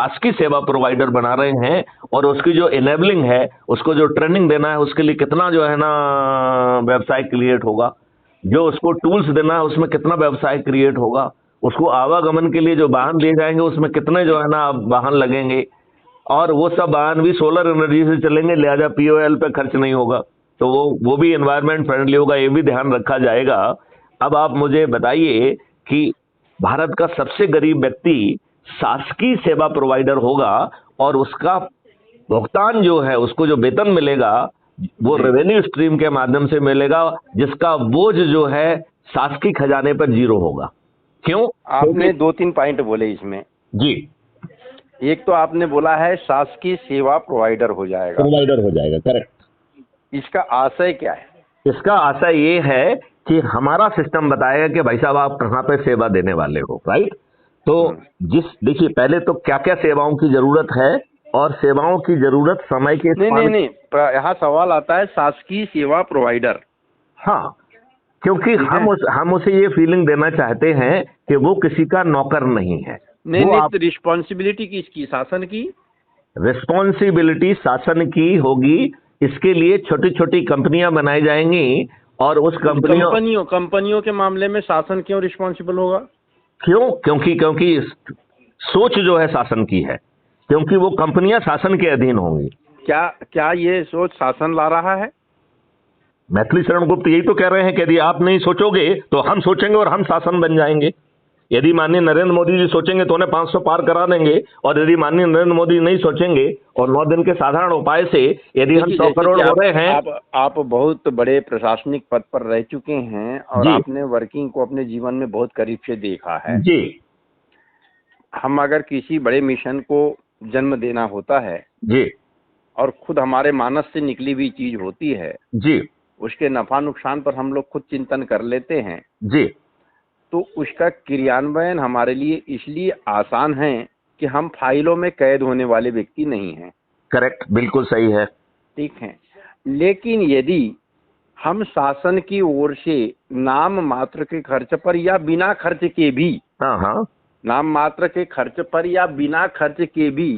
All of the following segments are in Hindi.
शासकीय सेवा प्रोवाइडर बना रहे हैं, और उसकी जो इनेबलिंग है, उसको जो ट्रेनिंग देना है, उसके लिए कितना जो है ना व्यवसाय क्रिएट होगा, जो उसको टूल्स देना है उसमें कितना व्यवसाय क्रिएट होगा, उसको आवागमन के लिए जो वाहन दिए जाएंगे उसमें कितने जो है ना वाहन लगेंगे, और वो सब वाहन भी सोलर एनर्जी से चलेंगे, लिहाजा पीओएल पे खर्च नहीं होगा, तो वो भी एनवायरमेंट फ्रेंडली होगा, ये भी ध्यान रखा जाएगा। अब आप मुझे बताइए कि भारत का सबसे गरीब व्यक्ति शासकीय सेवा प्रोवाइडर होगा, और उसका भुगतान जो है, उसको जो वेतन मिलेगा वो रेवेन्यू स्ट्रीम के माध्यम से मिलेगा, जिसका बोझ जो है शासकीय खजाने पर जीरो होगा। क्यों? आपने 2-3 पॉइंट बोले इसमें जी। एक तो आपने बोला है शासकीय सेवा प्रोवाइडर हो जाएगा, करेक्ट। इसका आशय क्या है? इसका आशय ये है कि हमारा सिस्टम बताएगा कि भाई साहब आप कहाँ पे सेवा देने वाले हो, राइट? तो देखिए, पहले तो क्या क्या सेवाओं की जरूरत है, और सेवाओं की जरूरत समय के नहीं, यहाँ सवाल आता है शासकीय सेवा प्रोवाइडर। हाँ, क्योंकि हम उसे ये फीलिंग देना चाहते हैं कि वो किसी का नौकर नहीं है। नहीं, तो रिस्पॉन्सिबिलिटी किसकी? शासन की। रिस्पॉन्सिबिलिटी शासन की होगी। इसके लिए छोटी छोटी कंपनियां बनाई जाएंगी, और उस कंपनियों के मामले में शासन क्यों रिस्पॉन्सिबल होगा? क्यों? क्योंकि सोच जो है शासन की है, क्योंकि वो कंपनियां शासन के अधीन होंगी। क्या ये सोच शासन ला रहा है? मैथिली शरण गुप्त यही तो कह रहे हैं कि यदि आप नहीं सोचोगे तो हम सोचेंगे और हम शासन बन जाएंगे। यदि माननीय नरेंद्र मोदी जी सोचेंगे तो उन्हें 500 पार करा देंगे, और यदि माननीय नरेंद्र मोदी नहीं सोचेंगे और 9 दिन के साधारण उपाय से यदि हम 100 करोड़ हो रहे हैं। आप बहुत बड़े प्रशासनिक पद पर रह चुके हैं, और आपने वर्किंग को अपने जीवन में बहुत करीब से देखा है जी। हम अगर किसी बड़े मिशन को जन्म देना होता है जी, और खुद हमारे मानस से निकली हुई चीज होती है जी, उसके नफा नुकसान पर हम लोग खुद चिंतन कर लेते हैं जी, तो उसका क्रियान्वयन हमारे लिए इसलिए आसान है कि हम फाइलों में कैद होने वाले व्यक्ति नहीं हैं। करेक्ट, बिल्कुल सही है। ठीक है, लेकिन यदि हम शासन की ओर से नाम मात्र के खर्च पर या बिना खर्च के भी, नाम मात्र के खर्च पर या बिना खर्च के भी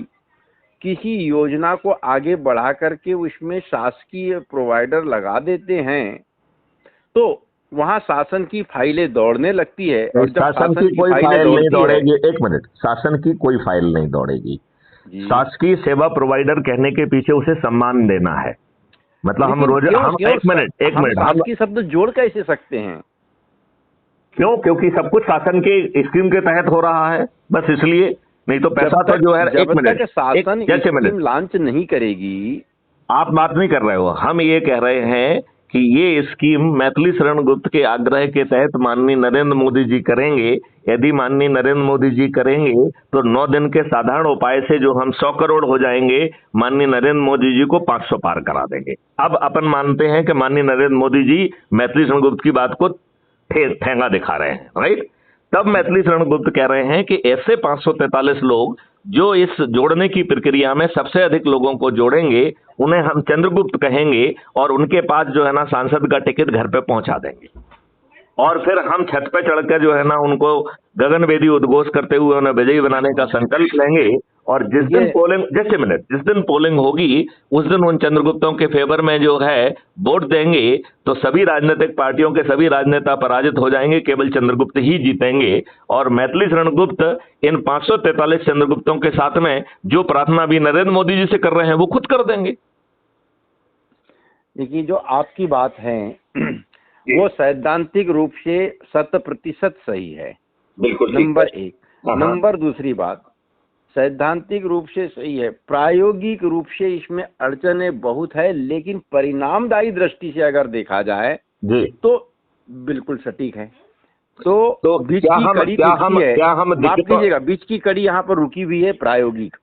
किसी योजना को आगे बढ़ा करके उसमें शासकीय प्रोवाइडर लगा देते हैं, तो वहां शासन की फाइलें दौड़ने लगती है। और जब शासन की कोई फाइल नहीं दौड़ेगी, एक मिनट, शासन की कोई फाइल नहीं दौड़ेगी। शासकीय सेवा प्रोवाइडर कहने के पीछे उसे सम्मान देना है। मतलब हम रोज एक मिनट शासकीय शब्द जोड़ कैसे सकते हैं? क्यों? क्योंकि सब कुछ शासन के स्कीम के तहत हो रहा है, बस इसलिए। नहीं तो पैसा तो जो है, एक मिनट, शासन स्कीम लॉन्च नहीं करेगी। आप बात नहीं कर रहे हो, हम ये कह रहे हैं कि ये स्कीम मैथिली शरण गुप्त के आग्रह के तहत माननीय नरेंद्र मोदी जी करेंगे। यदि माननीय नरेंद्र मोदी जी करेंगे तो 9 दिन के साधारण उपाय से जो हम 100 करोड़ हो जाएंगे, माननीय नरेंद्र मोदी जी को 500 पार करा देंगे। अब अपन मानते हैं कि माननीय नरेंद्र मोदी जी मैथिली शरण गुप्त की बात को ठेंगा दिखा रहे हैं, राइट? तब मैथिली शरण गुप्त कह रहे हैं कि ऐसे 543 लोग जो इस जोड़ने की प्रक्रिया में सबसे अधिक लोगों को जोड़ेंगे, उन्हें हम चंद्रगुप्त कहेंगे, और उनके पास जो है ना सांसद का टिकट घर पे पहुंचा देंगे। और फिर हम छत पे चढ़कर जो है ना उनको गगनभेदी उद्घोष करते हुए उन्हें विजयी बनाने का संकल्प लेंगे। और जिस दिन पोलिंग होगी उस दिन उन चंद्रगुप्तों के फेवर में जो है वोट देंगे, तो सभी राजनीतिक पार्टियों के सभी राजनेता पराजित हो जाएंगे, केवल चंद्रगुप्त ही जीतेंगे। और मैथिली शरण गुप्त इन 543 चंद्रगुप्तों के साथ में जो प्रार्थना भी नरेंद्र मोदी जी से कर रहे हैं वो खुद कर देंगे। देखिए, जो आपकी बात है वो सैद्धांतिक रूप से 100% सही है, बिल्कुल। नंबर 1। नंबर दूसरी बात, सैद्धांतिक रूप से सही है, प्रायोगिक रूप से इसमें अड़चनें बहुत है, लेकिन परिणामदायी दृष्टि से अगर देखा जाए तो बिल्कुल सटीक है। तो बीच की कड़ी माफ कीजिएगा, बीच की कड़ी यहाँ पर रुकी हुई है प्रायोगिक।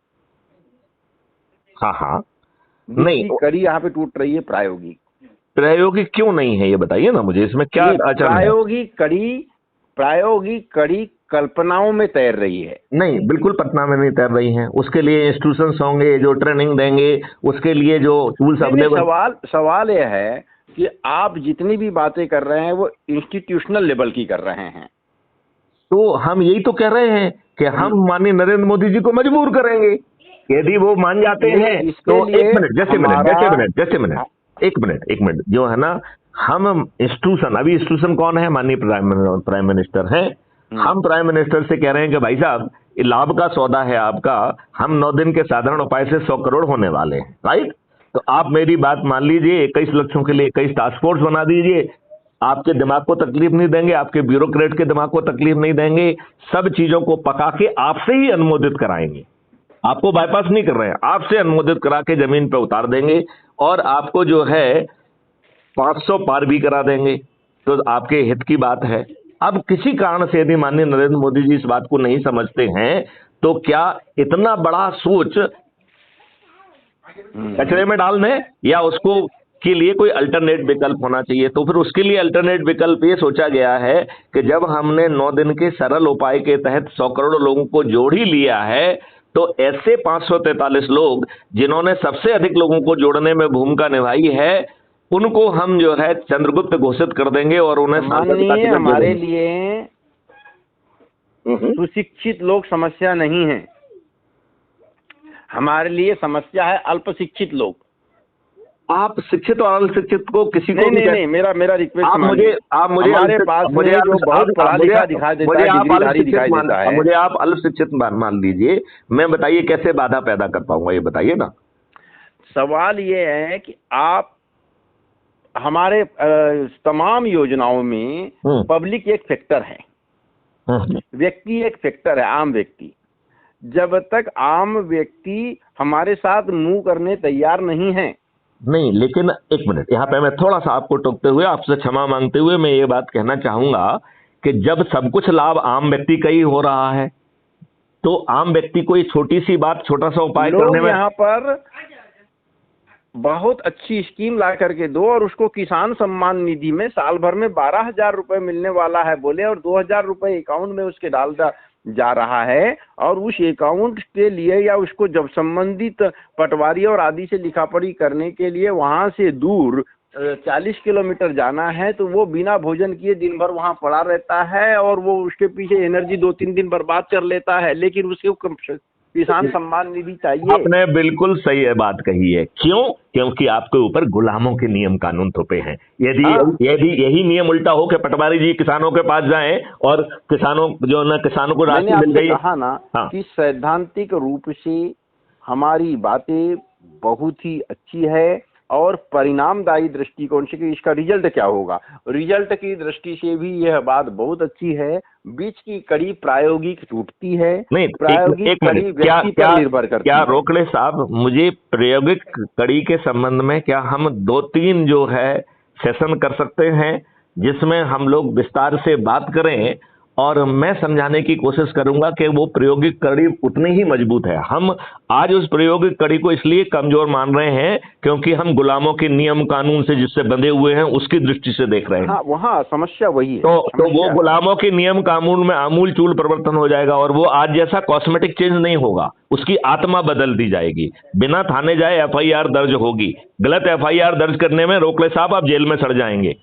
नहीं, कड़ी यहाँ पे टूट रही है प्रायोगिक। प्रायोगिक क्यों नहीं है ये बताइए ना मुझे, इसमें क्या प्रायोगिक कड़ी कल्पनाओं में तैर रही है। नहीं, बिल्कुल पटना में नहीं तैर रही हैं। उसके लिए इंस्टीट्यूशंस होंगे जो ट्रेनिंग देंगे, उसके लिए जो टूल्स अवेलेबल। सवाल यह है कि आप जितनी भी बातें कर रहे हैं वो इंस्टीट्यूशनल लेवल की कर रहे हैं। तो हम यही तो कह रहे हैं कि हम माननीय नरेंद्र मोदी जी को मजबूर करेंगे। यदि वो मान जाते हैं तो एक मिनट, एक मिनट जो है ना, हम इंस्टीट्यूशन, अभी इंस्टीट्यूशन कौन है? माननीय प्राइम मिनिस्टर हैं। हम प्राइम मिनिस्टर से कह रहे हैं कि भाई साहब, ये लाभ का सौदा है आपका, हम 9 दिन के साधारण उपाय से 100 करोड़ होने वाले हैं, राइट? तो आप मेरी बात मान लीजिए, 21 लक्षों के लिए 21 टास्क फोर्स बना दीजिए। आपके दिमाग को तकलीफ नहीं देंगे, आपके ब्यूरोक्रेट के दिमाग को तकलीफ नहीं देंगे, सब चीजों को पका के आपसे ही अनुमोदित कराएंगे। आपको बाईपास नहीं कर रहे हैं, आपसे अनुमोदित करा के जमीन पर उतार देंगे और आपको जो है 500 पार भी करा देंगे। तो आपके हित की बात है। अब किसी कारण से यदि माननीय नरेंद्र मोदी जी इस बात को नहीं समझते हैं, तो क्या इतना बड़ा सोच कचरे में डाल दें, या उसको के लिए कोई अल्टरनेट विकल्प होना चाहिए? तो फिर उसके लिए अल्टरनेट विकल्प ये सोचा गया है कि जब हमने 9 दिन के सरल उपाय के तहत 100 करोड़ लोगों को जोड़ ही लिया है, तो ऐसे 543 लोग जिन्होंने सबसे अधिक लोगों को जोड़ने में भूमिका निभाई है, उनको हम जो है चंद्रगुप्त घोषित कर देंगे और उन्हें हमारे लिए सुशिक्षित लोग समस्या नहीं है, हमारे लिए समस्या है अल्प शिक्षित लोग। आप शिक्षित और अशिक्षित को किसी को नहीं, मेरा रिक्वेस्ट, आप मुझे हमारे पास में जो बहुत पढ़ा लिखा दिखाई देता है, डिग्रीधारी दिखाई देता है, मुझे आप अल्प शिक्षित मान लीजिए। मैं बताइए कैसे बाधा पैदा कर पाऊंगा, ये बताइए ना। सवाल ये है कि आप हमारे तमाम योजनाओं में पब्लिक एक फैक्टर है, व्यक्ति एक फैक्टर है, आम व्यक्ति। जब तक आम व्यक्ति हमारे साथ मुंह करने तैयार नहीं है, नहीं, लेकिन एक मिनट, यहाँ पे मैं थोड़ा सा आपको टोकते हुए, आपसे क्षमा मांगते हुए मैं ये बात कहना चाहूंगा कि जब सब कुछ लाभ आम व्यक्ति का ही हो रहा है, तो आम व्यक्ति को ये छोटी सी बात, छोटा सा उपाय करने में, यहाँ पर बहुत अच्छी स्कीम ला करके दो और उसको किसान सम्मान निधि में साल भर में 12,000 रुपए मिलने वाला है बोले, और 2,000 रुपए अकाउंट में उसके डाल जा रहा है, और उस अकाउंट के लिए या उसको जब संबंधित पटवारी और आदि से लिखा पढ़ी करने के लिए वहां से दूर 40 किलोमीटर जाना है, तो वो बिना भोजन किए दिन भर वहां पड़ा रहता है और वो उसके पीछे एनर्जी 2-3 दिन बर्बाद कर लेता है, लेकिन उसके किसान सम्मान निधि चाहिए। आपने बिल्कुल सही बात कही है। क्यों? क्योंकि आपके ऊपर गुलामों के नियम कानून थोपे हैं। यदि यही नियम उल्टा हो कि पटवारी जी किसानों के पास जाएं और किसानों जो ना, किसानों को राशि मिल गई, कहा ना कि सैद्धांतिक रूप से हमारी बातें बहुत ही अच्छी है और परिणामदायी दृष्टिकोण से कि इसका रिजल्ट क्या होगा, रिजल्ट की दृष्टि से भी यह बात बहुत अच्छी है। बीच की कड़ी प्रायोगिक टूटती है, नहीं, प्रायोगिक कड़ी व्यक्ति पर निर्भर करती है। क्या रोकड़े साहब, मुझे प्रायोगिक कड़ी के संबंध में क्या हम 2-3 जो है सेशन कर सकते हैं जिसमें हम लोग विस्तार से बात करें, और मैं समझाने की कोशिश करूंगा कि वो प्रायोगिक कड़ी उतनी ही मजबूत है। हम आज उस प्रायोगिक कड़ी को इसलिए कमजोर मान रहे हैं क्योंकि हम गुलामों के नियम कानून से जिससे बंधे हुए हैं उसकी दृष्टि से देख रहे हैं। हाँ, वहाँ समस्या वही है। तो वो गुलामों के नियम कानून में आमूल चूल परिवर्तन हो जाएगा और वो आज जैसा कॉस्मेटिक चेंज नहीं होगा, उसकी आत्मा बदल दी जाएगी। बिना थाने जाए FIR दर्ज होगी। गलत FIR दर्ज करने में रोकले साहब आप जेल में सड़ जाएंगे।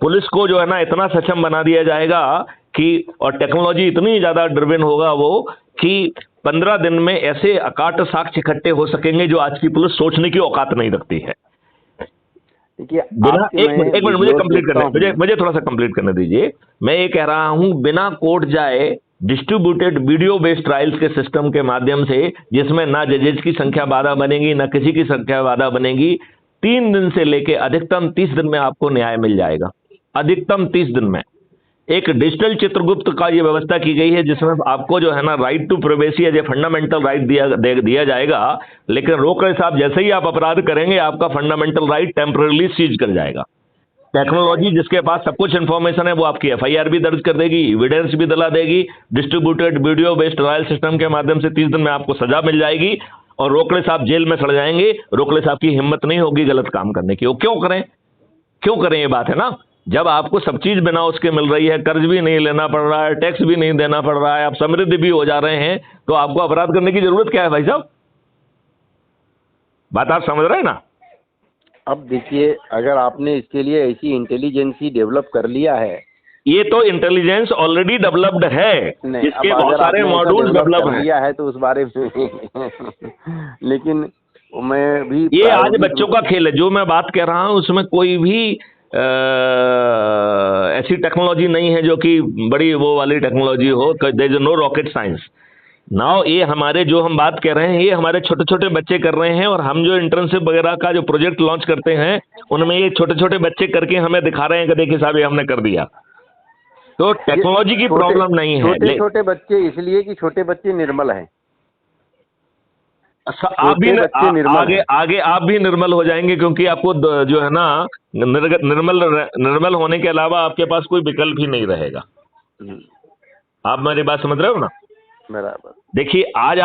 पुलिस को जो है ना इतना सक्षम बना दिया जाएगा कि, और टेक्नोलॉजी इतनी ज्यादा ड्रिवन होगा वो, कि 15 दिन में ऐसे अकाट साक्ष्य इकट्ठे हो सकेंगे जो आज की पुलिस सोचने की औकात नहीं रखती है। बिना एक मिनट मुझे कंप्लीट करने, मुझे थोड़ा सा कंप्लीट करने दीजिए। मैं ये कह रहा हूं, बिना कोर्ट जाए डिस्ट्रीब्यूटेड वीडियो बेस्ड ट्रायल्स के सिस्टम के माध्यम से, जिसमें ना जजेज की संख्या बाधा बनेगी ना किसी की संख्या बाधा बनेगी, 3 दिन से लेके अधिकतम 30 दिन में आपको न्याय मिल जाएगा। अधिकतम 30 दिन में एक डिजिटल चित्रगुप्त का ये व्यवस्था की गई है जिसमें आपको जो है ना right to privacy as a fundamental right दिया जाएगा। लेकिन रोकड़े साहब, जैसे ही आप अपराध करेंगे आपका फंडामेंटल राइट टेम्पररी सीज कर जाएगा। टेक्नोलॉजी जिसके पास सब कुछ इंफॉर्मेशन है वो आपकी FIR भी दर्ज कर देगी, एविडेंस भी दिला देगी। Distributed video based trial system के माध्यम से 30 दिन में आपको सजा मिल जाएगी और रोकड़े साहब जेल में सड़ जाएंगे। रोकड़े साहब की हिम्मत नहीं होगी गलत काम करने की। वो क्यों करें? ये बात है ना, जब आपको सब चीज बिना उसके मिल रही है, कर्ज भी नहीं लेना पड़ रहा है, टैक्स भी नहीं देना पड़ रहा है, आप समृद्ध भी हो जा रहे हैं, तो आपको अपराध करने की जरूरत क्या है भाई साहब? बात आप समझ रहे हैं ना? अब देखिए, अगर आपने इसके लिए ऐसी इंटेलिजेंसी डेवलप कर लिया है ये तो इंटेलिजेंस ऑलरेडी डेवलप्ड है, इसके बहुत सारे मॉड्यूल्स डेवलप हैं है तो उस बारे में लेकिन मैं भी ये आज बच्चों का खेल है। जो मैं बात कर रहा हूं उसमें कोई भी ऐसी टेक्नोलॉजी नहीं है जो कि बड़ी वो वाली टेक्नोलॉजी हो। There is no rocket science now. ये हमारे जो हम बात कर रहे हैं ये हमारे छोटे छोटे बच्चे कर रहे हैं, और हम जो इंटर्नशिप वगैरह का जो प्रोजेक्ट लॉन्च करते हैं उनमें ये छोटे छोटे बच्चे करके हमें दिखा रहे हैं कि देखिए साहब ये हमने कर दिया। तो टेक्नोलॉजी की प्रॉब्लम नहीं है। छोटे छोटे बच्चे इसलिए कि छोटे बच्चे निर्मल हैं। आप भी आगे आप भी निर्मल हो जाएंगे, क्योंकि आपको जो है ना निर्मल होने के अलावा आपके पास कोई विकल्प ही नहीं रहेगा। आप मेरी बात समझ रहे हो ना? बराबर। देखिए आज आप